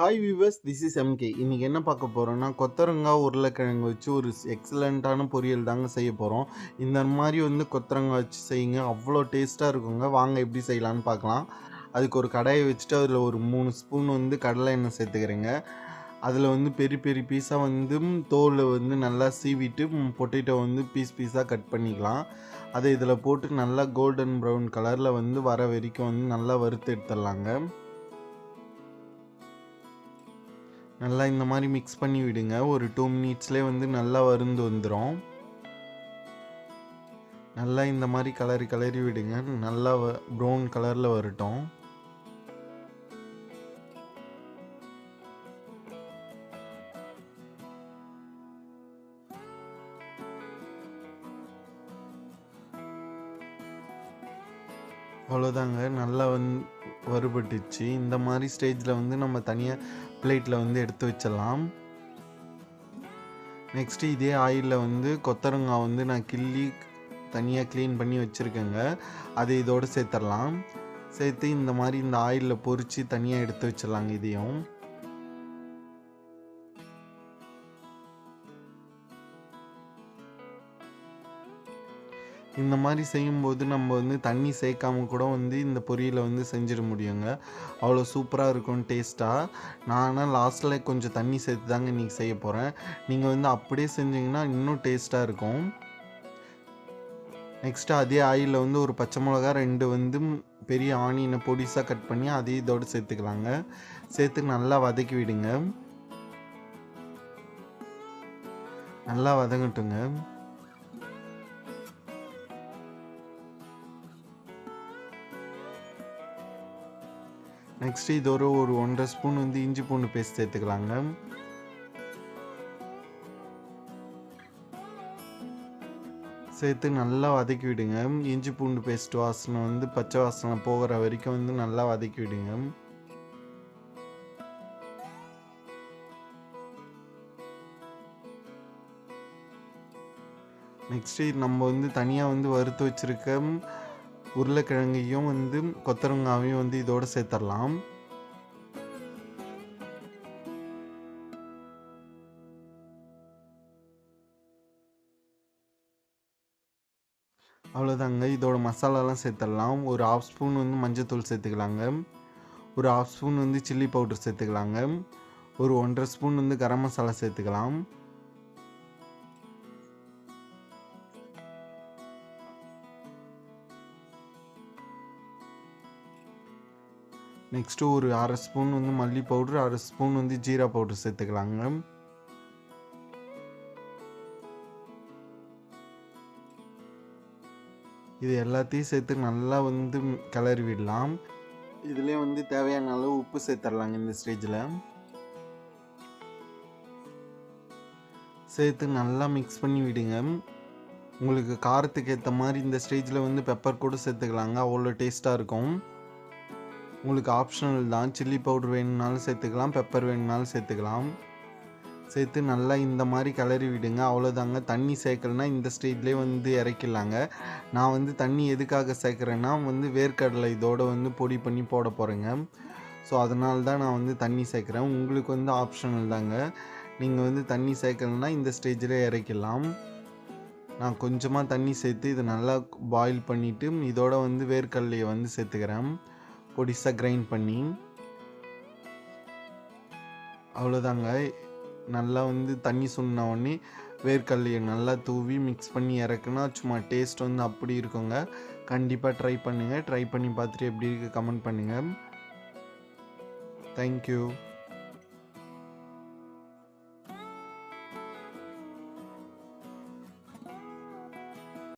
Hi viewers, this is MK. இன்றைக்கி என்ன பார்க்க போகிறோன்னா, கொத்தரங்காய் உருளைக்கிழங்கு வச்சு ஒரு எக்ஸலண்ட்டான பொரியல் தாங்க செய்ய போகிறோம். இந்த மாதிரி கொத்தரங்காய் வச்சு செய்யுங்க, அவ்வளோ டேஸ்ட்டாக இருக்குங்க. வாங்க எப்படி செய்யலான்னு பார்க்கலாம். அதுக்கு ஒரு கடாயை வச்சுட்டு அதில் ஒரு 3 ஸ்பூன் கடலை எண்ணெய் சேர்த்துக்கிறேங்க. அதில் பெரிய பெரிய பீஸாக தோலை நல்லா சீவிட்டு பொட்டேட்டோ பீஸ் பீஸாக கட் பண்ணிக்கலாம். அதை இதில் போட்டு நல்லா கோல்டன் ப்ரௌன் கலரில் வர வரைக்கும் நல்லா வறுத்து எடுத்துடலாங்க. நல்லா இந்த மாதிரி மிக்ஸ் பண்ணி விடுங்க. ஒரு 2 மினிட்ஸ்லேயே நல்லா வறுந்து வந்துடும். நல்லா இந்த மாதிரி கிளறி விடுங்க. நல்லா ப்ரௌன் கலரில் வரட்டும். அவ்வளோதாங்க, நல்லா வறுபட்டுச்சு. இந்த மாதிரி ஸ்டேஜில் நம்ம தனியாக பிளேட்டில் எடுத்து வச்சிடலாம். நெக்ஸ்ட்டு இதே ஆயிலில் கொத்தரங்காய் நான் கிள்ளி தனியாக க்ளீன் பண்ணி வச்சுருக்கேங்க. அதை இதோடு சேர்த்துடலாம். சேர்த்து இந்த மாதிரி இந்த ஆயிலில் பொரித்து தனியாக எடுத்து வச்சிடலாங்க. இதையும் இந்த மாதிரி செய்யும்போது நம்ம தண்ணி சேர்க்காம கூட இந்த பொரியலை செஞ்சிட முடியுங்க. அவ்வளோ சூப்பராக இருக்கும் டேஸ்ட்டாக. நான் லாஸ்ட்டில் கொஞ்சம் தண்ணி சேர்த்து தாங்க இன்றைக்கி செய்ய போகிறேன். நீங்கள் அப்படியே செஞ்சிங்கன்னா இன்னும் டேஸ்ட்டாக இருக்கும். நெக்ஸ்ட்டு அதே ஆயிலில் ஒரு பச்சை மிளகா 2 பெரிய ஆனியனை பொடிசாக கட் பண்ணி அதையும் இதோடு சேர்த்துக்கலாங்க. சேர்த்து நல்லா வதக்கி விடுங்க. நல்லா வதங்கட்டுங்க. நெக்ஸ்ட்டு இதோட ஒரு 1.5 ஸ்பூன் இஞ்சி பூண்டு பேஸ்ட் சேர்த்துக்கலாங்க. சேர்த்து நல்லா வதக்கி விடுங்க. இஞ்சி பூண்டு பேஸ்ட் வாசனை பச்சை வாசனை போகிற வரைக்கும் நல்லா வதக்கி விடுங்க. நெக்ஸ்ட்டு நம்ம தனியாக வறுத்து வச்சுருக்க உருளைக்கிழங்கையும் கொத்தரங்காவையும் இதோடு சேர்த்துடலாம். அவ்வளோதாங்க, இதோட மசாலாலாம் சேர்த்துடலாம். ஒரு 1/2 ஸ்பூன் மஞ்சள்தூள் சேர்த்துக்கலாங்க. ஒரு 1/2 ஸ்பூன் சில்லி பவுடர் சேர்த்துக்கலாங்க. ஒரு 1.5 ஸ்பூன் கரம் மசாலா சேர்த்துக்கலாம். நெக்ஸ்ட்டு ஒரு 1/2 ஸ்பூன் மல்லி பவுட்ரு, 1/2 ஸ்பூன் ஜீரா பவுட்ரு சேர்த்துக்கலாங்க. இது எல்லாத்தையும் சேர்த்து நல்லா கிளறி விடலாம். இதுலேயே தேவையான அளவு உப்பு சேர்த்துடலாங்க. இந்த ஸ்டேஜில் சேர்த்து நல்லா மிக்ஸ் பண்ணி விடுங்க. உங்களுக்கு காரத்துக்கு ஏற்ற மாதிரி இந்த ஸ்டேஜில் பெப்பர் கூட சேர்த்துக்கலாங்க. அவ்வளோ டேஸ்ட்டாக இருக்கும். உங்களுக்கு ஆப்ஷனல் தான். சில்லி பவுடர் வேணும்னாலும் சேர்த்துக்கலாம், பெப்பர் வேணும்னாலும் சேர்த்துக்கலாம். சேர்த்து நல்லா இந்த மாதிரி கிளறி விடுங்க. அவ்வளோதாங்க. தண்ணி சேர்க்கலனா இந்த ஸ்டேஜ்லேயே இறக்கிடலாங்க. நான் தண்ணி எதுக்காக சேர்க்குறேன்னா வேர்க்கடலை இதோடு பொடி பண்ணி போட போகிறேங்க. ஸோ அதனால தான் நான் தண்ணி சேர்க்குறேன். உங்களுக்கு ஆப்ஷனல் தாங்க. நீங்கள் தண்ணி சேர்க்கலனா இந்த ஸ்டேஜில் இறக்கிடலாம். நான் கொஞ்சமாக தண்ணி சேர்த்து இதை நல்லா பாயில் பண்ணிவிட்டு இதோட வேர்க்கடலையை சேர்த்துக்கிறேன், பொடிசாக கிரைண்ட் பண்ணி. அவ்வளோதாங்க. நல்லா தண்ணி சுண்டின உடனே வேர்க்கடலையை நல்லா தூவி மிக்ஸ் பண்ணி இறக்குனா சும்மா டேஸ்ட் அப்படி இருக்குங்க. கண்டிப்பாக ட்ரை பண்ணுங்கள். ட்ரை பண்ணி பார்த்துட்டு எப்படி இருக்குது கமெண்ட் பண்ணுங்கள். தேங்க்யூ.